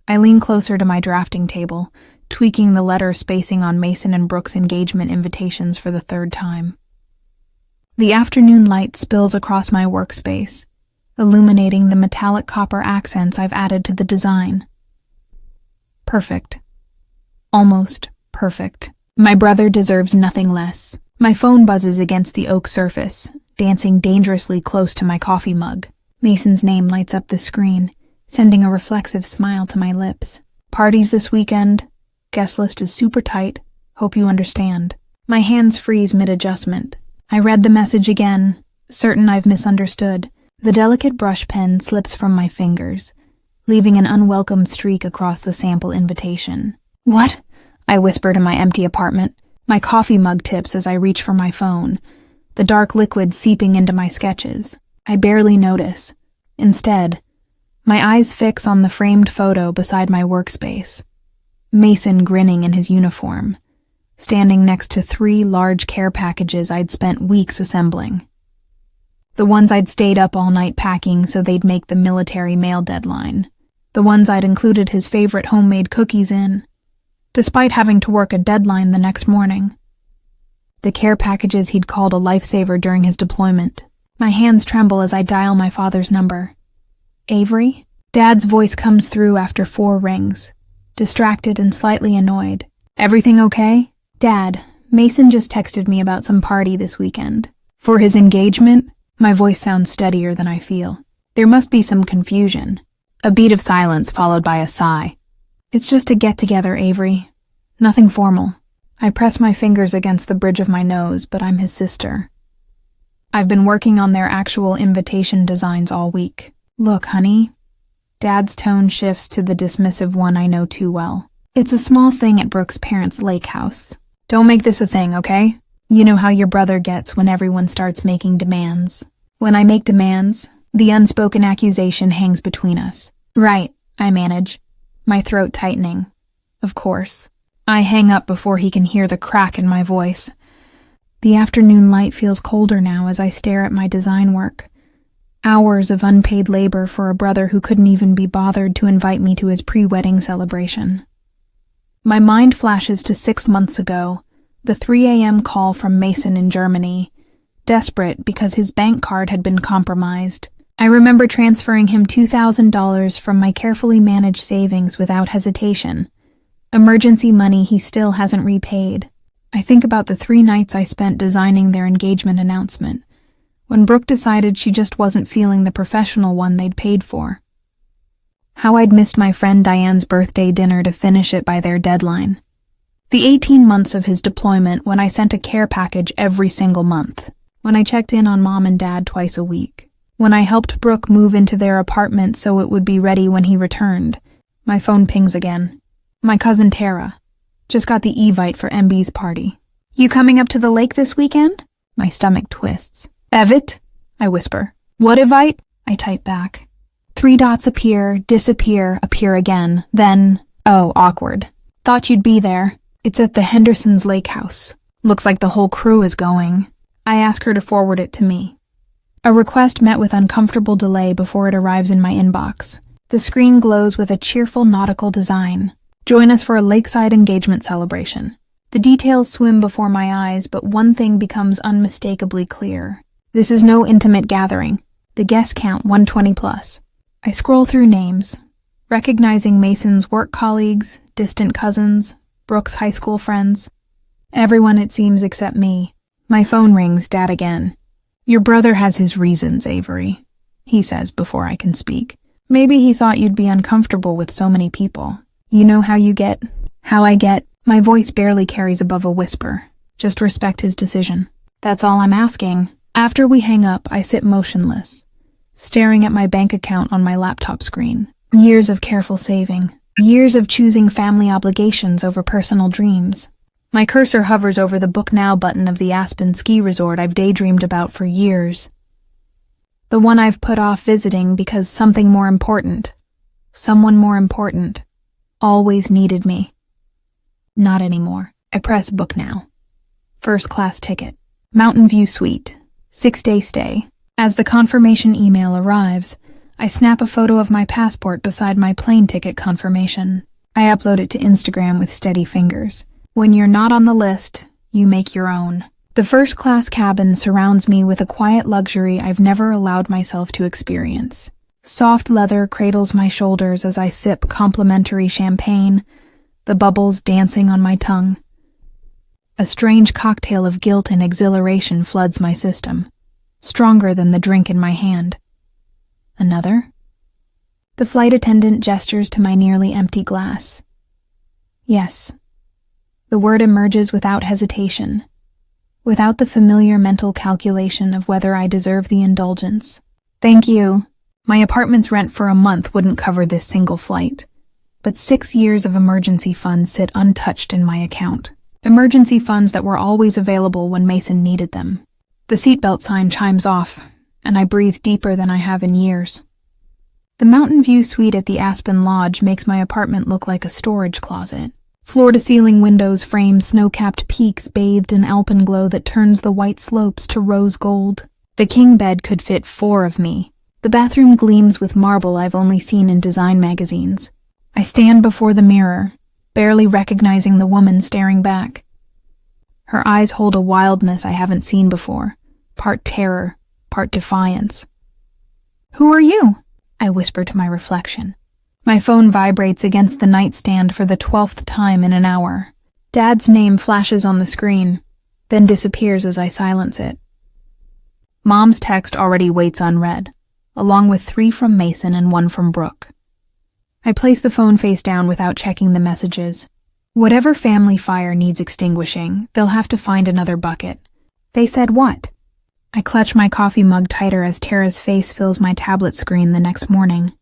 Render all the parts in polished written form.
I lean closer to my drafting table, tweaking the letter spacing on Mason and Brooke's engagement invitations for the third time. The afternoon light spills across my workspace, illuminating the metallic copper accents I've added to the design. Perfect. Almost perfect. My brother deserves nothing less. My phone buzzes against the oak surface, dancing dangerously close to my coffee mug. Mason's name lights up the screen, sending a reflexive smile to my lips. Parties this weekend. Guest list is super tight. Hope you understand. My hands freeze mid-adjustment. I read the message again, certain I've misunderstood. The delicate brush pen slips from my fingers, leaving an unwelcome streak across the sample invitation. What? I whisper to my empty apartment. My coffee mug tips as I reach for my phone, the dark liquid seeping into my sketches. I barely notice. Instead, my eyes fix on the framed photo beside my workspace. Mason grinning in his uniform, standing next to 3 large care packages I'd spent weeks assembling. The ones I'd stayed up all night packing so they'd make the military mail deadline. The ones I'd included his favorite homemade cookies in, despite having to work a deadline the next morning. The care packages he'd called a lifesaver during his deployment. My hands tremble as I dial my father's number. Avery? Dad's voice comes through after 4 rings, distracted and slightly annoyed. Everything okay? Dad, Mason just texted me about some party this weekend. For his engagement? My voice sounds steadier than I feel. There must be some confusion. A beat of silence followed by a sigh. It's just a get-together, Avery. Nothing formal. I press my fingers against the bridge of my nose, but I'm his sister. I've been working on their actual invitation designs all week. Look, honey. Dad's tone shifts to the dismissive one I know too well. It's a small thing at Brooke's parents' lake house. Don't make this a thing, okay? You know how your brother gets when everyone starts making demands. When I make demands, the unspoken accusation hangs between us. Right, I manage, my throat tightening. Of course. I hang up before he can hear the crack in my voice. The afternoon light feels colder now as I stare at my design work. Hours of unpaid labor for a brother who couldn't even be bothered to invite me to his pre-wedding celebration. My mind flashes to 6 months ago, the 3 a.m. call from Mason in Germany, desperate because his bank card had been compromised. I remember transferring him $2,000 from my carefully managed savings without hesitation. Emergency money he still hasn't repaid. I think about the 3 nights I spent designing their engagement announcement, when Brooke decided she just wasn't feeling the professional one they'd paid for. How I'd missed my friend Diane's birthday dinner to finish it by their deadline. The 18 months of his deployment when I sent a care package every single month. When I checked in on Mom and Dad twice a week. When I helped Brooke move into their apartment so it would be ready when he returned. My phone pings again. My cousin Tara. Just got the evite for MB's party. You coming up to the lake this weekend? My stomach twists. Evit? I whisper. What evite? I type back. 3 dots appear, disappear, appear again. Then, oh, awkward. Thought you'd be there. It's at the Henderson's lake house. Looks like the whole crew is going. I ask her to forward it to me. A request met with uncomfortable delay before it arrives in my inbox. The screen glows with a cheerful nautical design. Join us for a lakeside engagement celebration. The details swim before my eyes, but one thing becomes unmistakably clear. This is no intimate gathering. The guest count 120 plus. I scroll through names, recognizing Mason's work colleagues, distant cousins, Brooke's high school friends. Everyone it seems except me. My phone rings, Dad again. Your brother has his reasons, Avery, he says before I can speak. Maybe he thought you'd be uncomfortable with so many people. You know how you get? How I get? My voice barely carries above a whisper. Just respect his decision. That's all I'm asking. After we hang up, I sit motionless, staring at my bank account on my laptop screen. Years of careful saving. Years of choosing family obligations over personal dreams. My cursor hovers over the Book Now button of the Aspen ski resort I've daydreamed about for years. The one I've put off visiting because something more important, someone more important, always needed me. Not anymore. I press Book Now. First class ticket. Mountain View Suite. 6-day stay. As the confirmation email arrives, I snap a photo of my passport beside my plane ticket confirmation. I upload it to Instagram with steady fingers. When you're not on the list, you make your own. The first-class cabin surrounds me with a quiet luxury I've never allowed myself to experience. Soft leather cradles my shoulders as I sip complimentary champagne, the bubbles dancing on my tongue. A strange cocktail of guilt and exhilaration floods my system, stronger than the drink in my hand. Another? The flight attendant gestures to my nearly empty glass. Yes. The word emerges without hesitation, without the familiar mental calculation of whether I deserve the indulgence. Thank you. My apartment's rent for a month wouldn't cover this single flight, but 6 years of emergency funds sit untouched in my account. Emergency funds that were always available when Mason needed them. The seatbelt sign chimes off, and I breathe deeper than I have in years. The Mountain View suite at the Aspen Lodge makes my apartment look like a storage closet. Floor-to-ceiling windows frame snow-capped peaks bathed in alpenglow that turns the white slopes to rose gold. The king bed could fit 4 of me. The bathroom gleams with marble I've only seen in design magazines. I stand before the mirror, barely recognizing the woman staring back. Her eyes hold a wildness I haven't seen before, part terror, part defiance. "Who are you?" I whisper to my reflection. My phone vibrates against the nightstand for the 12th time in an hour. Dad's name flashes on the screen, then disappears as I silence it. Mom's text already waits unread, along with 3 from Mason and 1 from Brooke. I place the phone face down without checking the messages. Whatever family fire needs extinguishing, they'll have to find another bucket. They said what? I clutch my coffee mug tighter as Tara's face fills my tablet screen the next morning.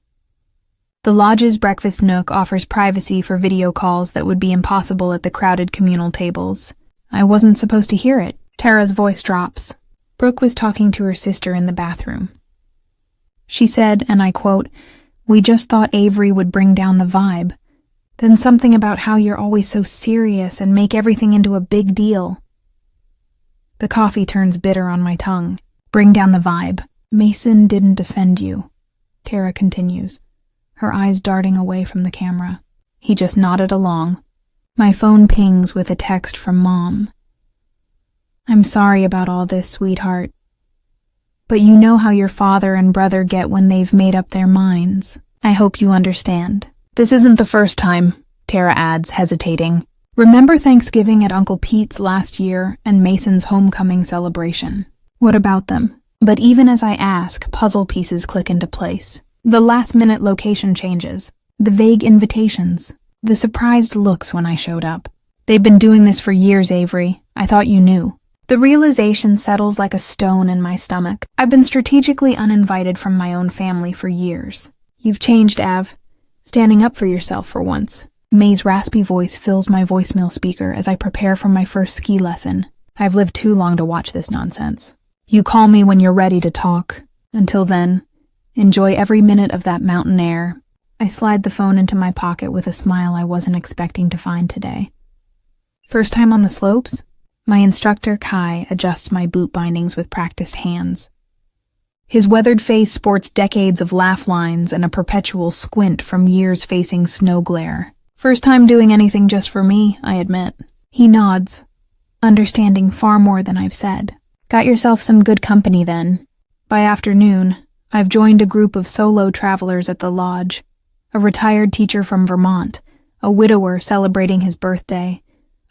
The lodge's breakfast nook offers privacy for video calls that would be impossible at the crowded communal tables. I wasn't supposed to hear it. Tara's voice drops. Brooke was talking to her sister in the bathroom. She said, and I quote, "We just thought Avery would bring down the vibe. Then something about how you're always so serious and make everything into a big deal." The coffee turns bitter on my tongue. Bring down the vibe. Mason didn't defend you, Tara continues, her eyes darting away from the camera. He just nodded along. My phone pings with a text from Mom. "I'm sorry about all this, sweetheart. But you know how your father and brother get when they've made up their minds. I hope you understand." "This isn't the first time," Tara adds, hesitating. "Remember Thanksgiving at Uncle Pete's last year and Mason's homecoming celebration? What about them?" But even as I ask, puzzle pieces click into place. The last-minute location changes, the vague invitations, the surprised looks when I showed up. "They've been doing this for years, Avery. I thought you knew." The realization settles like a stone in my stomach. I've been strategically uninvited from my own family for years. "You've changed, Av. Standing up for yourself for once." May's raspy voice fills my voicemail speaker as I prepare for my first ski lesson. I've lived too long to watch this nonsense. "You call me when you're ready to talk. Until then, enjoy every minute of that mountain air." I slide the phone into my pocket with a smile I wasn't expecting to find today. First time on the slopes? My instructor, Kai, adjusts my boot bindings with practiced hands. His weathered face sports decades of laugh lines and a perpetual squint from years facing snow glare. First time doing anything just for me, I admit. He nods, understanding far more than I've said. "Got yourself some good company then." By afternoon, I've joined a group of solo travelers at the lodge, a retired teacher from Vermont, a widower celebrating his birthday,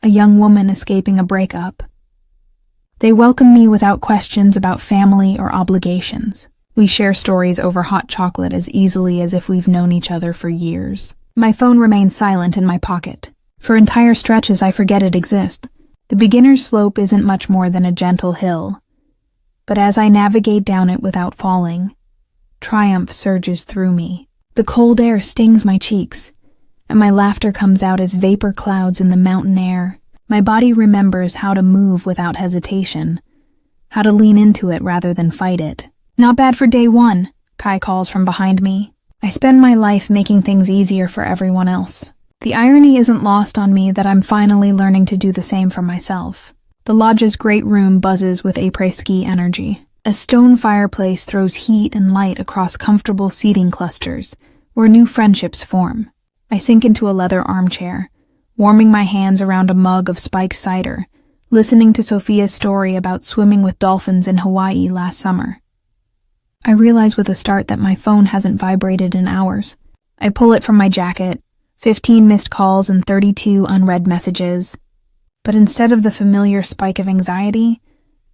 a young woman escaping a breakup. They welcome me without questions about family or obligations. We share stories over hot chocolate as easily as if we've known each other for years. My phone remains silent in my pocket. For entire stretches, I forget it exists. The beginner's slope isn't much more than a gentle hill. But as I navigate down it without falling, triumph surges through me. The cold air stings my cheeks, and my laughter comes out as vapor clouds in the mountain air. My body remembers how to move without hesitation, how to lean into it rather than fight it. "Not bad for day one," Kai calls from behind me. I spend my life making things easier for everyone else. The irony isn't lost on me that I'm finally learning to do the same for myself. The lodge's great room buzzes with après-ski energy. A stone fireplace throws heat and light across comfortable seating clusters, where new friendships form. I sink into a leather armchair, warming my hands around a mug of spiked cider, listening to Sophia's story about swimming with dolphins in Hawaii last summer. I realize with a start that my phone hasn't vibrated in hours. I pull it from my jacket, 15 missed calls and 32 unread messages. But instead of the familiar spike of anxiety,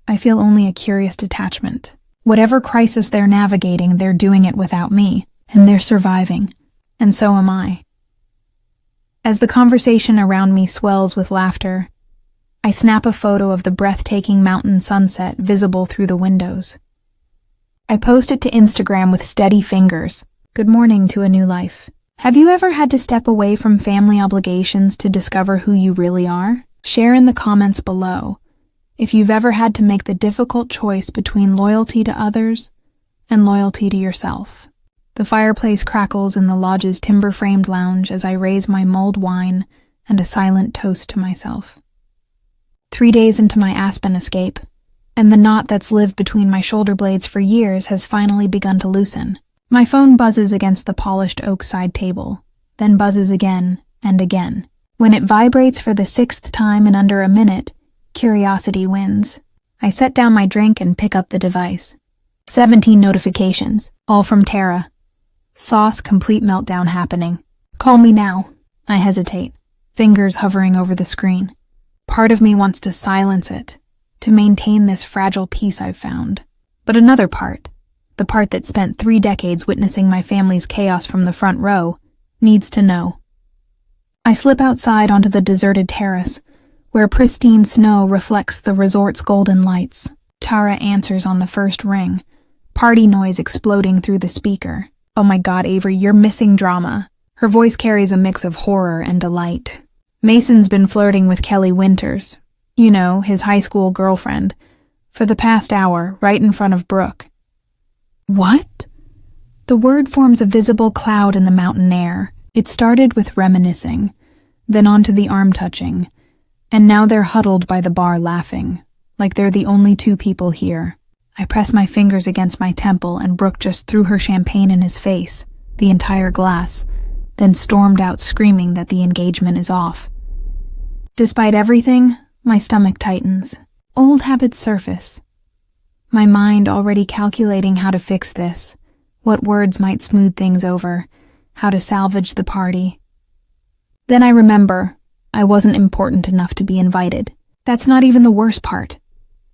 I feel only a curious detachment. Whatever crisis they're navigating, they're doing it without me, and they're surviving. And so am I. As the conversation around me swells with laughter, I snap a photo of the breathtaking mountain sunset visible through the windows. I post it to Instagram with steady fingers. Good morning to a new life. Have you ever had to step away from family obligations to discover who you really are? Share in the comments below if you've ever had to make the difficult choice between loyalty to others and loyalty to yourself. The fireplace crackles in the lodge's timber-framed lounge as I raise my mulled wine and a silent toast to myself. 3 days into my Aspen escape, and the knot that's lived between my shoulder blades for years has finally begun to loosen. My phone buzzes against the polished oak side table, then buzzes again and again. When it vibrates for the 6th time in under a minute, curiosity wins. I set down my drink and pick up the device. 17 notifications, all from Tara. Sauce complete meltdown happening. Call me now. I hesitate, fingers hovering over the screen. Part of me wants to silence it, to maintain this fragile peace I've found. But another part, the part that spent 3 decades witnessing my family's chaos from the front row, needs to know. I slip outside onto the deserted terrace, where pristine snow reflects the resort's golden lights. Tara answers on the first ring, party noise exploding through the speaker. Oh my God, Avery, you're missing drama. Her voice carries a mix of horror and delight. Mason's been flirting with Kelly Winters, you know, his high school girlfriend, for the past hour, right in front of Brooke. What? The word forms a visible cloud in the mountain air. It started with reminiscing, then onto the arm-touching, and now they're huddled by the bar laughing, like they're the only 2 people here. I press my fingers against my temple and Brooke just threw her champagne in his face, the entire glass, then stormed out screaming that the engagement is off. Despite everything, my stomach tightens. Old habits surface. My mind already calculating how to fix this, what words might smooth things over, how to salvage the party. Then I remember I wasn't important enough to be invited. That's not even the worst part,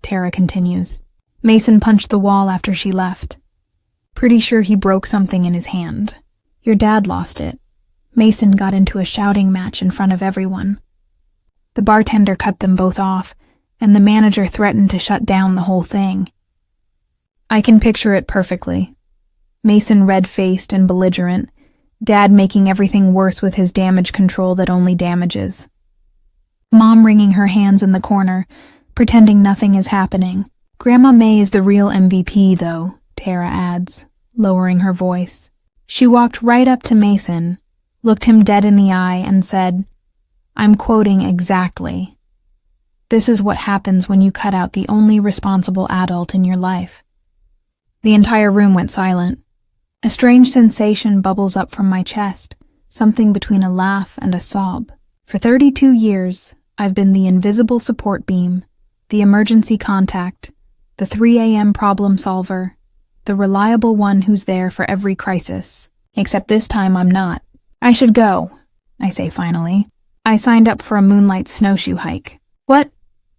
Tara continues. Mason punched the wall after she left. Pretty sure he broke something in his hand. Your dad lost it. Mason got into a shouting match in front of everyone. The bartender cut them both off, and the manager threatened to shut down the whole thing. I can picture it perfectly. Mason red-faced and belligerent, Dad making everything worse with his damage control that only damages. Mom wringing her hands in the corner, pretending nothing is happening. Grandma May is the real MVP, though, Tara adds, lowering her voice. She walked right up to Mason, looked him dead in the eye, and said, I'm quoting exactly, "This is what happens when you cut out the only responsible adult in your life." The entire room went silent. A strange sensation bubbles up from my chest, something between a laugh and a sob. For 32 years, I've been the invisible support beam, the emergency contact, the 3 a.m. problem solver, the reliable one who's there for every crisis. Except this time I'm not. I should go, I say finally. I signed up for a moonlight snowshoe hike. What?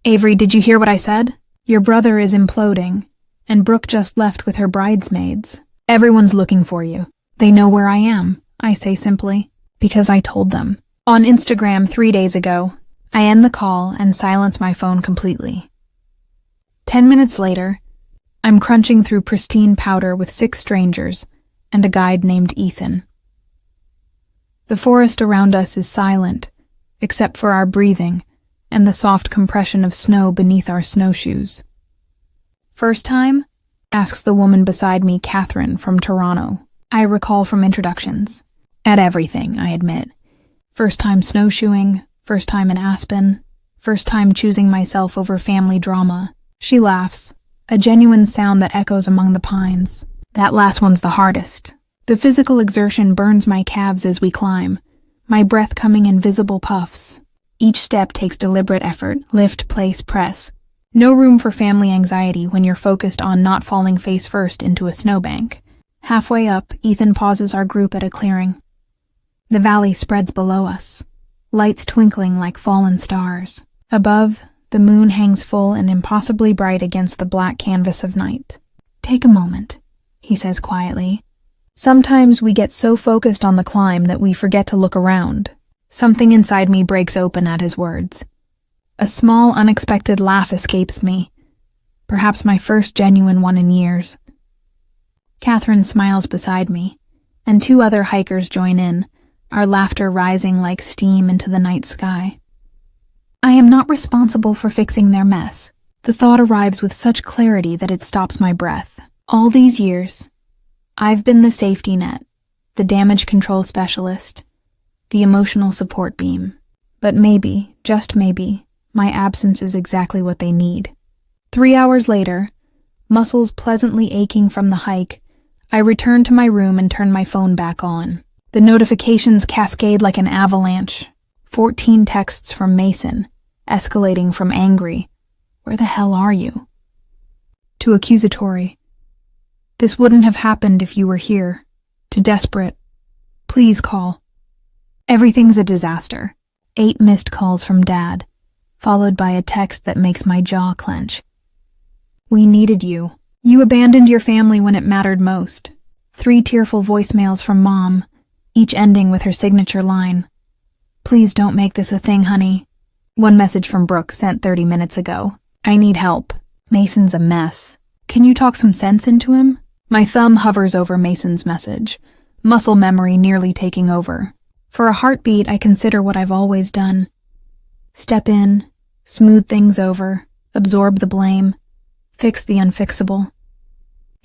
Avery, did you hear what I said? Your brother is imploding, and Brooke just left with her bridesmaids. Everyone's looking for you. They know where I am, I say simply, because I told them. On Instagram 3 days ago, I end the call and silence my phone completely. 10 minutes later, I'm crunching through pristine powder with 6 strangers and a guide named Ethan. The forest around us is silent, except for our breathing and the soft compression of snow beneath our snowshoes. First time? Asks the woman beside me, Catherine, from Toronto. I recall from introductions. At everything, I admit. First time snowshoeing, first time in Aspen, first time choosing myself over family drama. She laughs, a genuine sound that echoes among the pines. That last one's the hardest. The physical exertion burns my calves as we climb, my breath coming in visible puffs. Each step takes deliberate effort, lift, place, press. No room for family anxiety when you're focused on not falling face first into a snowbank. Halfway up, Ethan pauses our group at a clearing. The valley spreads below us, lights twinkling like fallen stars. Above, the moon hangs full and impossibly bright against the black canvas of night. "Take a moment," he says quietly. Sometimes we get so focused on the climb that we forget to look around. Something inside me breaks open at his words. A small, unexpected laugh escapes me, perhaps my first genuine one in years. Catherine smiles beside me, and 2 other hikers join in, our laughter rising like steam into the night sky. I am not responsible for fixing their mess. The thought arrives with such clarity that it stops my breath. All these years, I've been the safety net, the damage control specialist, the emotional support beam. But maybe, just maybe, my absence is exactly what they need. 3 hours later, muscles pleasantly aching from the hike, I return to my room and turn my phone back on. The notifications cascade like an avalanche. 14 texts from Mason, escalating from angry, "Where the hell are you?" to accusatory, "This wouldn't have happened if you were here," to desperate, "Please call." Everything's a disaster. 8 missed calls from Dad, followed by a text that makes my jaw clench. "We needed you. You abandoned your family when it mattered most." 3 tearful voicemails from Mom, each ending with her signature line, "Please don't make this a thing, honey." 1 message from Brooke sent 30 minutes ago. "I need help. Mason's a mess. Can you talk some sense into him?" My thumb hovers over Mason's message, muscle memory nearly taking over. For a heartbeat, I consider what I've always done. Step in, smooth things over, absorb the blame, fix the unfixable.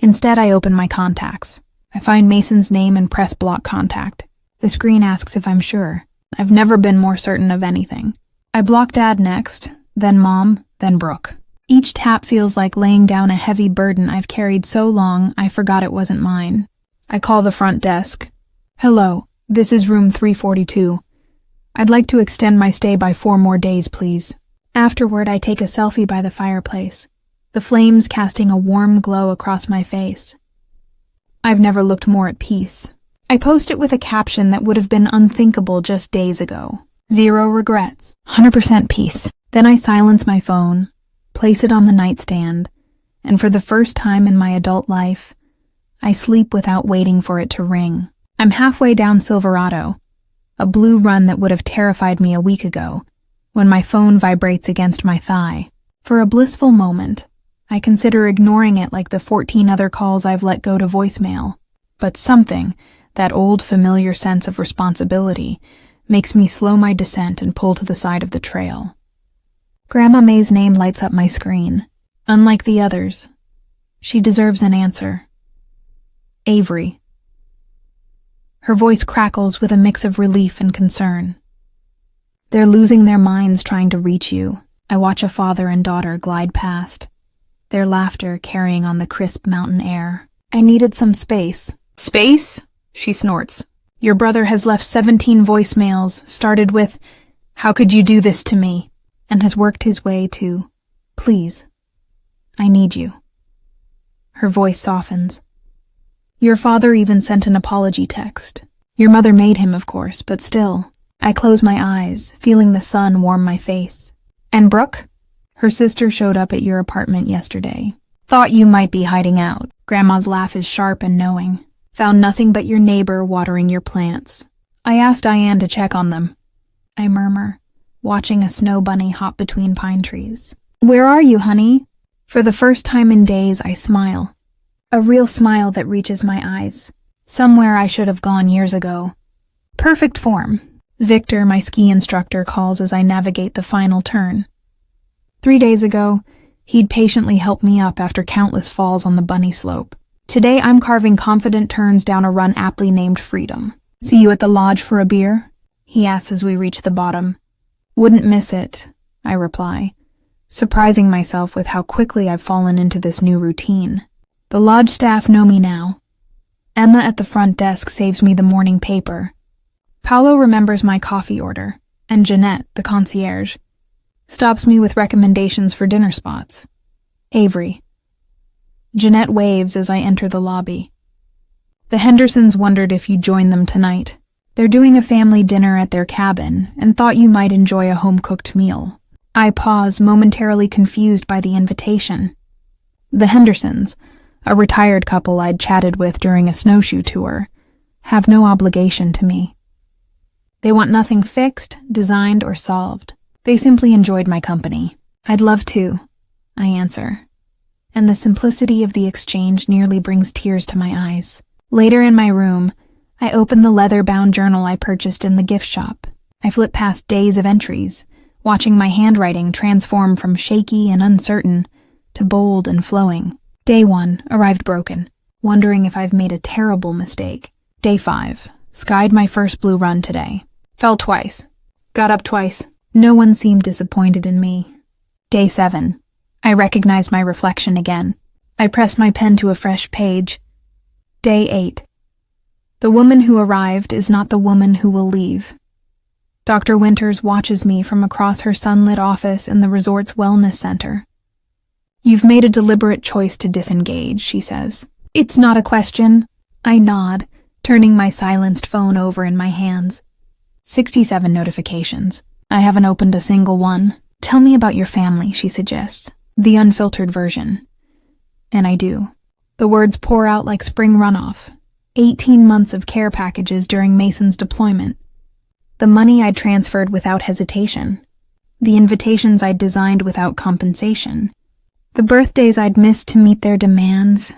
Instead, I open my contacts. I find Mason's name and press block contact. The screen asks if I'm sure. I've never been more certain of anything. I block Dad next, then Mom, then Brooke. Each tap feels like laying down a heavy burden I've carried so long I forgot it wasn't mine. I call the front desk. "Hello, this is room 342. I'd like to extend my stay by 4 more days, please." Afterward, I take a selfie by the fireplace, the flames casting a warm glow across my face. I've never looked more at peace. I post it with a caption that would have been unthinkable just days ago. 0 regrets, 100% peace. Then I silence my phone, place it on the nightstand, and for the first time in my adult life, I sleep without waiting for it to ring. I'm halfway down Silverado, a blue run that would have terrified me a week ago, when my phone vibrates against my thigh. For a blissful moment, I consider ignoring it like the 14 other calls I've let go to voicemail. But something, that old familiar sense of responsibility, makes me slow my descent and pull to the side of the trail. Grandma May's name lights up my screen. Unlike the others, she deserves an answer. Avery. Her voice crackles with a mix of relief and concern. "They're losing their minds trying to reach you." I watch a father and daughter glide past, their laughter carrying on the crisp mountain air. "I needed some space." "Space?" she snorts. "Your brother has left 17 voicemails, started with, 'How could you do this to me?' and has worked his way to, 'Please, I need you.'" Her voice softens. "Your father even sent an apology text. Your mother made him, of course, but still." I close my eyes, feeling the sun warm my face. "And Brooke? Her sister showed up at your apartment yesterday. Thought you might be hiding out." Grandma's laugh is sharp and knowing. "Found nothing but your neighbor watering your plants. I asked Diane to check on them." I murmur, watching a snow bunny hop between pine trees. "Where are you, honey?" For the first time in days, I smile. A real smile that reaches my eyes. Somewhere I should have gone years ago. Perfect form. Victor, my ski instructor, calls as I navigate the final turn. 3 days ago, he'd patiently helped me up after countless falls on the bunny slope. Today I'm carving confident turns down a run aptly named Freedom. "See you at the lodge for a beer?" he asks as we reach the bottom. "Wouldn't miss it," I reply, surprising myself with how quickly I've fallen into this new routine. The lodge staff know me now. Emma at the front desk saves me the morning paper. Paolo remembers my coffee order, and Jeanette, the concierge, stops me with recommendations for dinner spots. Avery. Jeanette waves as I enter the lobby. The Hendersons wondered if you'd join them tonight. They're doing a family dinner at their cabin and thought you might enjoy a home-cooked meal. I pause, momentarily confused by the invitation. The Hendersons, a retired couple I'd chatted with during a snowshoe tour, have no obligation to me. They want nothing fixed, designed, or solved. They simply enjoyed my company. I'd love to, I answer, and the simplicity of the exchange nearly brings tears to my eyes. Later in my room, I open the leather-bound journal I purchased in the gift shop. I flip past days of entries, watching my handwriting transform from shaky and uncertain to bold and flowing. Day 1 arrived broken, wondering if I've made a terrible mistake. Day 5 skied my first blue run today. Fell twice. Got up twice. No one seemed disappointed in me. Day 7. I recognized my reflection again. I pressed my pen to a fresh page. Day 8. The woman who arrived is not the woman who will leave. Dr. Winters watches me from across her sunlit office in the resort's wellness center. You've made a deliberate choice to disengage, she says. It's not a question. I nod, turning my silenced phone over in my hands. 67 notifications. I haven't opened a single one. Tell me about your family, she suggests. The unfiltered version. And I do. The words pour out like spring runoff. 18 months of care packages during Mason's deployment. The money I'd transferred without hesitation. The invitations I'd designed without compensation. The birthdays I'd missed to meet their demands.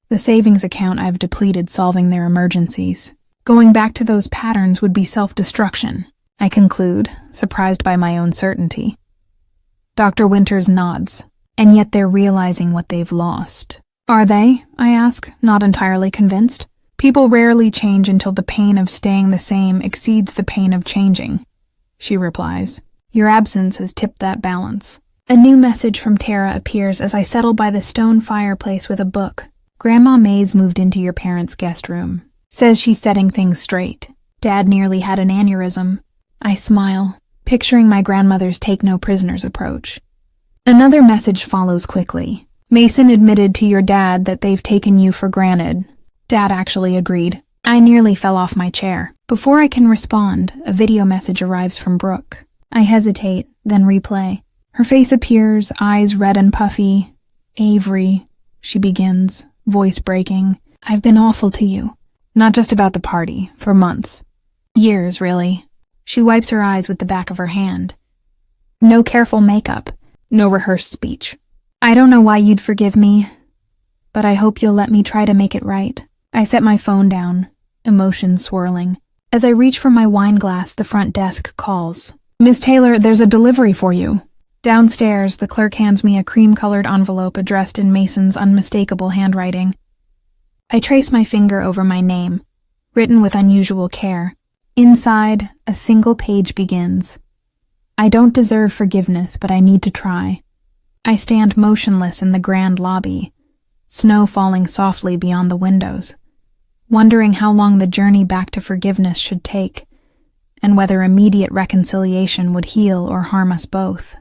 The savings account I've depleted solving their emergencies. Going back to those patterns would be self-destruction, I conclude, surprised by my own certainty. Dr. Winters nods, and yet they're realizing what they've lost. Are they? I ask, not entirely convinced. People rarely change until the pain of staying the same exceeds the pain of changing, she replies. Your absence has tipped that balance. A new message from Tara appears as I settle by the stone fireplace with a book. Grandma May's moved into your parents' guest room. Says she's setting things straight. Dad nearly had an aneurysm. I smile, picturing my grandmother's take-no-prisoners approach. Another message follows quickly. Mason admitted to your dad that they've taken you for granted. Dad actually agreed. I nearly fell off my chair. Before I can respond, a video message arrives from Brooke. I hesitate, then replay. Her face appears, eyes red and puffy. Avery, she begins, voice breaking. I've been awful to you. Not just about the party, for months. Years, really. She wipes her eyes with the back of her hand. No careful makeup. No rehearsed speech. I don't know why you'd forgive me, but I hope you'll let me try to make it right. I set my phone down, emotions swirling. As I reach for my wine glass, the front desk calls. Miss Taylor, there's a delivery for you. Downstairs, the clerk hands me a cream-colored envelope addressed in Mason's unmistakable handwriting. I trace my finger over my name, written with unusual care. Inside, a single page begins. I don't deserve forgiveness, but I need to try. I stand motionless in the grand lobby, snow falling softly beyond the windows, wondering how long the journey back to forgiveness should take, and whether immediate reconciliation would heal or harm us both.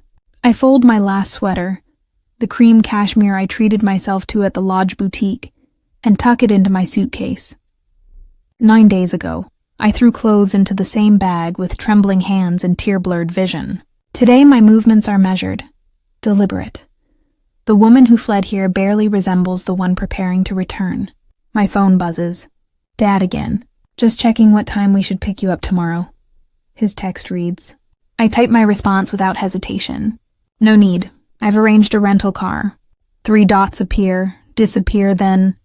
I fold my last sweater, the cream cashmere I treated myself to at the Lodge boutique, and tuck it into my suitcase. 9 days ago, I threw clothes into the same bag with trembling hands and tear-blurred vision. Today my movements are measured, deliberate. The woman who fled here barely resembles the one preparing to return. My phone buzzes. Dad again. Just checking what time we should pick you up tomorrow. His text reads. I type my response without hesitation. No need. I've arranged a rental car. 3 dots appear, disappear, then...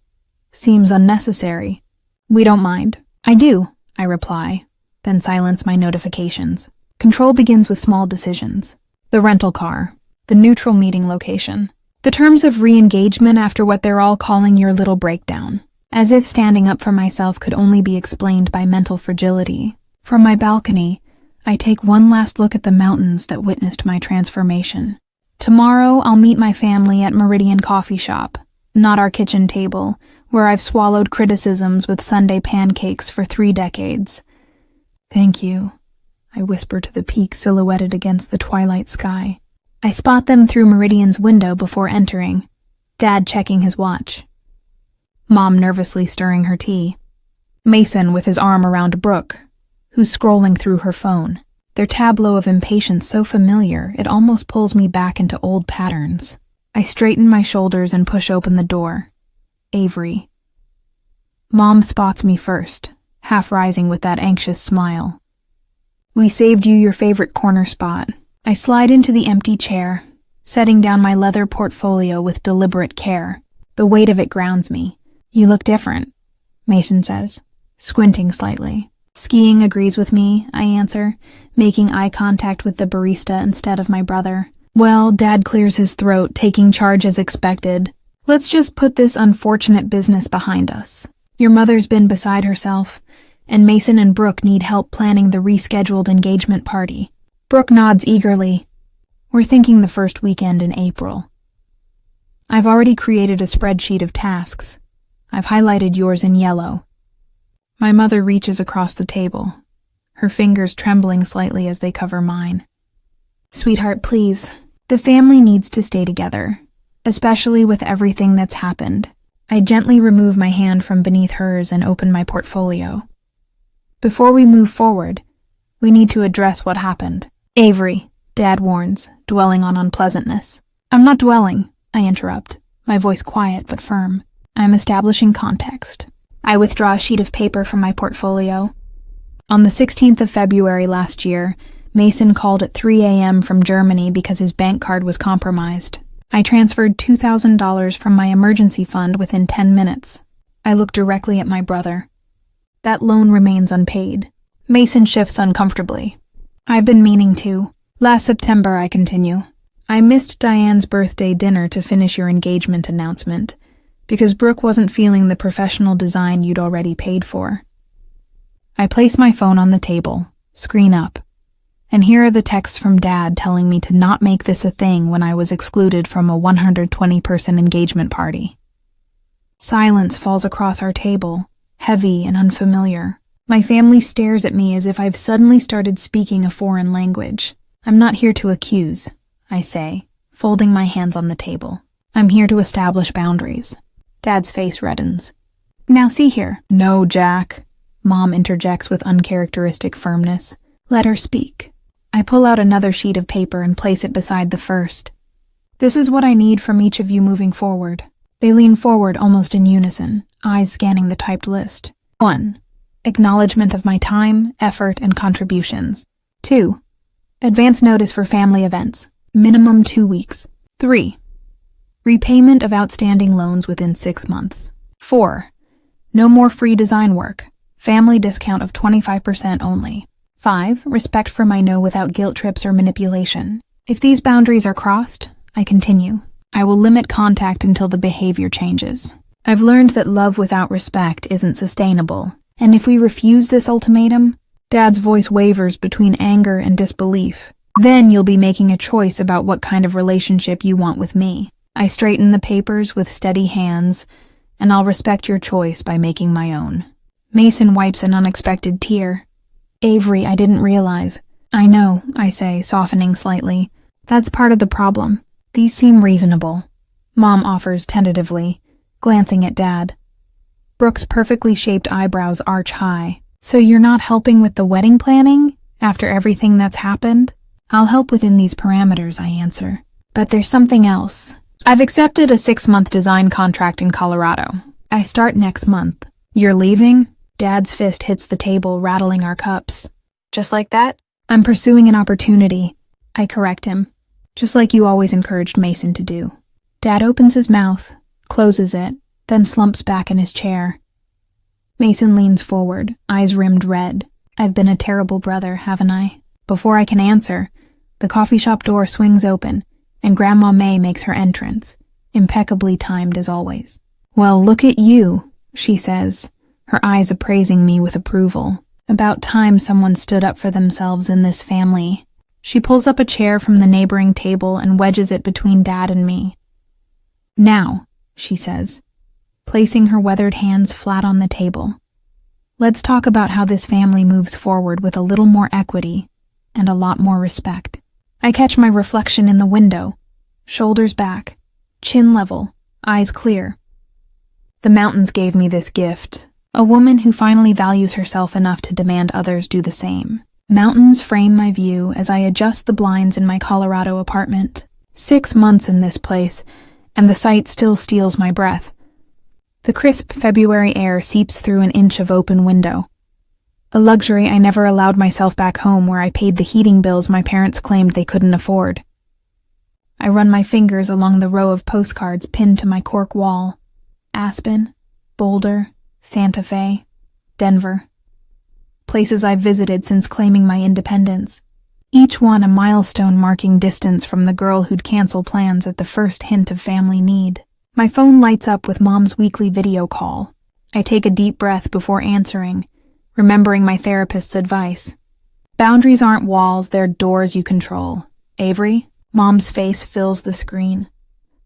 Seems unnecessary. We don't mind. I do, I reply, then silence my notifications. Control begins with small decisions. The rental car. The neutral meeting location. The terms of re-engagement after what they're all calling your little breakdown. As if standing up for myself could only be explained by mental fragility. From my balcony, I take one last look at the mountains that witnessed my transformation. Tomorrow, I'll meet my family at Meridian Coffee Shop, not our kitchen table, where I've swallowed criticisms with Sunday pancakes for 3 decades. Thank you, I whisper to the peak silhouetted against the twilight sky. I spot them through Meridian's window before entering, Dad checking his watch. Mom nervously stirring her tea. Mason with his arm around Brooke, who's scrolling through her phone. Their tableau of impatience so familiar, it almost pulls me back into old patterns. I straighten my shoulders and push open the door. Avery. Mom spots me first, half rising with that anxious smile. We saved you your favorite corner spot. I slide into the empty chair, setting down my leather portfolio with deliberate care. The weight of it grounds me. You look different, Mason says, squinting slightly. Skiing agrees with me, I answer, making eye contact with the barista instead of my brother. Well, Dad clears his throat, taking charge as expected. Let's just put this unfortunate business behind us. Your mother's been beside herself, and Mason and Brooke need help planning the rescheduled engagement party. Brooke nods eagerly. We're thinking the first weekend in April. I've already created a spreadsheet of tasks. I've highlighted yours in yellow. My mother reaches across the table, her fingers trembling slightly as they cover mine. Sweetheart, please. The family needs to stay together, especially with everything that's happened. I gently remove my hand from beneath hers and open my portfolio. Before we move forward, we need to address what happened. Avery, Dad warns, dwelling on unpleasantness. I'm not dwelling, I interrupt, my voice quiet but firm. I'm establishing context. I withdraw a sheet of paper from my portfolio. On the 16th of February last year, Mason called at 3 a.m. from Germany because his bank card was compromised. I transferred $2,000 from my emergency fund within 10 minutes. I look directly at my brother. That loan remains unpaid. Mason shifts uncomfortably. I've been meaning to. Last September, I continue. I missed Diane's birthday dinner to finish your engagement announcement, because Brooke wasn't feeling the professional design you'd already paid for. I place my phone on the table, screen up, and here are the texts from Dad telling me to not make this a thing when I was excluded from a 120-person engagement party. Silence falls across our table, heavy and unfamiliar. My family stares at me as if I've suddenly started speaking a foreign language. I'm not here to accuse, I say, folding my hands on the table. I'm here to establish boundaries. Dad's face reddens. Now see here. No, Jack. Mom interjects with uncharacteristic firmness. Let her speak. I pull out another sheet of paper and place it beside the first. This is what I need from each of you moving forward. They lean forward almost in unison, eyes scanning the typed list. 1. Acknowledgement of my time, effort, and contributions. 2. Advance notice for family events. Minimum 2 weeks. 3. Repayment of outstanding loans within 6 months. 4. No more free design work. Family discount of 25% only. 5. Respect for my no without guilt trips or manipulation. If these boundaries are crossed, I continue. I will limit contact until the behavior changes. I've learned that love without respect isn't sustainable, and if we refuse this ultimatum, Dad's voice wavers between anger and disbelief. Then you'll be making a choice about what kind of relationship you want with me. I straighten the papers with steady hands, and I'll respect your choice by making my own. Mason wipes an unexpected tear. Avery, I didn't realize. I know, I say, softening slightly. That's part of the problem. These seem reasonable. Mom offers tentatively, glancing at Dad. Brooke's perfectly shaped eyebrows arch high. So you're not helping with the wedding planning, after everything that's happened? I'll help within these parameters, I answer. But there's something else. I've accepted a 6-month design contract in Colorado. I start next month. You're leaving? Dad's fist hits the table, rattling our cups. Just like that? I'm pursuing an opportunity. I correct him. Just like you always encouraged Mason to do. Dad opens his mouth, closes it, then slumps back in his chair. Mason leans forward, eyes rimmed red. I've been a terrible brother, haven't I? Before I can answer, the coffee shop door swings open, and Grandma May makes her entrance, impeccably timed as always. Well, look at you, she says, her eyes appraising me with approval. About time someone stood up for themselves in this family. She pulls up a chair from the neighboring table and wedges it between Dad and me. "Now," she says, placing her weathered hands flat on the table. "Let's talk about how this family moves forward with a little more equity and a lot more respect." I catch my reflection in the window, shoulders back, chin level, eyes clear. The mountains gave me this gift, a woman who finally values herself enough to demand others do the same. Mountains frame my view as I adjust the blinds in my Colorado apartment. 6 months in this place, and the sight still steals my breath. The crisp February air seeps through an inch of open window. A luxury I never allowed myself back home, where I paid the heating bills my parents claimed they couldn't afford. I run my fingers along the row of postcards pinned to my cork wall. Aspen, Boulder, Santa Fe, Denver. Places I've visited since claiming my independence. Each one a milestone marking distance from the girl who'd cancel plans at the first hint of family need. My phone lights up with Mom's weekly video call. I take a deep breath before answering, remembering my therapist's advice. Boundaries aren't walls, they're doors you control. Avery? Mom's face fills the screen,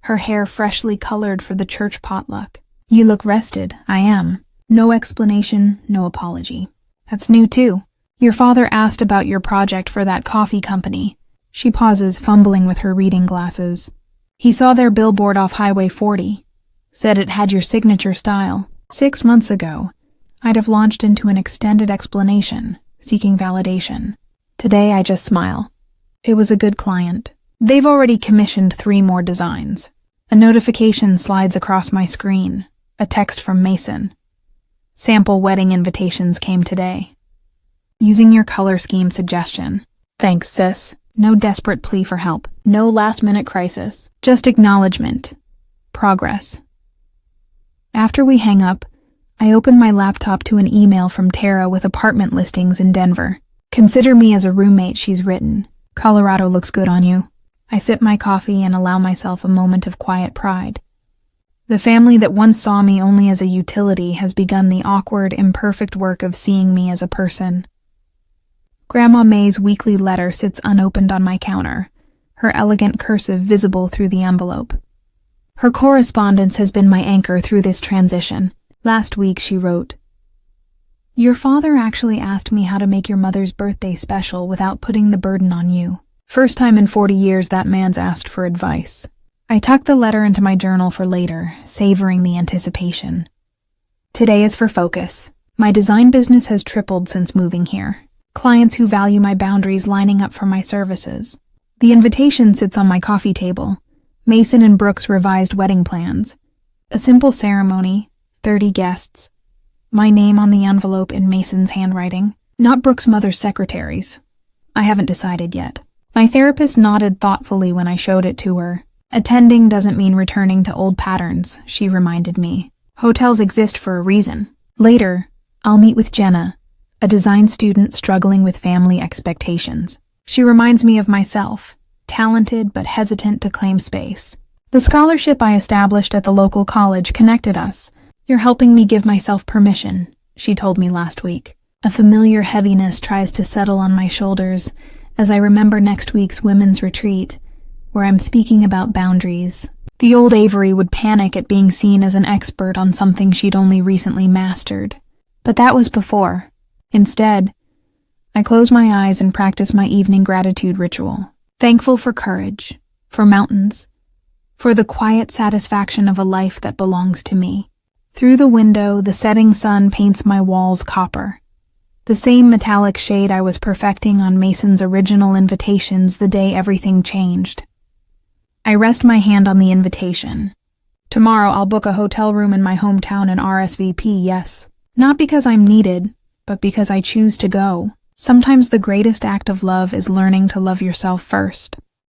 her hair freshly colored for the church potluck. "You look rested." I am. No explanation, no apology. "That's new too. Your father asked about your project for that coffee company." She pauses, fumbling with her reading glasses. "He saw their billboard off Highway 40. Said it had your signature style. 6 months ago, I'd have launched into an extended explanation, seeking validation. Today I just smile. It was a good client. They've already commissioned 3 more designs. A notification slides across my screen, a text from Mason. Sample wedding invitations came today. Using your color scheme suggestion. Thanks, sis. No desperate plea for help. No last-minute crisis. Just acknowledgement. Progress. After we hang up, I open my laptop to an email from Tara with apartment listings in Denver. "Consider me as a roommate," she's written. "Colorado looks good on you." I sip my coffee and allow myself a moment of quiet pride. The family that once saw me only as a utility has begun the awkward, imperfect work of seeing me as a person. Grandma May's weekly letter sits unopened on my counter, her elegant cursive visible through the envelope. Her correspondence has been my anchor through this transition. Last week she wrote, "Your father actually asked me how to make your mother's birthday special without putting the burden on you. First time in 40 years that man's asked for advice." I tuck the letter into my journal for later, savoring the anticipation. Today is for focus. My design business has tripled since moving here. Clients who value my boundaries lining up for my services. The invitation sits on my coffee table. Mason and Brooks' revised wedding plans. A simple ceremony, 30 guests. My name on the envelope in Mason's handwriting, not Brooks' mother's secretary's. I haven't decided yet. My therapist nodded thoughtfully when I showed it to her. "Attending doesn't mean returning to old patterns," she reminded me. "Hotels exist for a reason." Later, I'll meet with Jenna, a design student struggling with family expectations. She reminds me of myself, talented but hesitant to claim space. The scholarship I established at the local college connected us. "You're helping me give myself permission," she told me last week. A familiar heaviness tries to settle on my shoulders as I remember next week's women's retreat, where I'm speaking about boundaries. The old Avery would panic at being seen as an expert on something she'd only recently mastered. But that was before. Instead, I close my eyes and practice my evening gratitude ritual. Thankful for courage, for mountains, for the quiet satisfaction of a life that belongs to me. Through the window, the setting sun paints my walls copper. The same metallic shade I was perfecting on Mason's original invitations the day everything changed. I rest my hand on the invitation. Tomorrow I'll book a hotel room in my hometown and RSVP, yes. Not because I'm needed, but because I choose to go. Sometimes the greatest act of love is learning to love yourself first.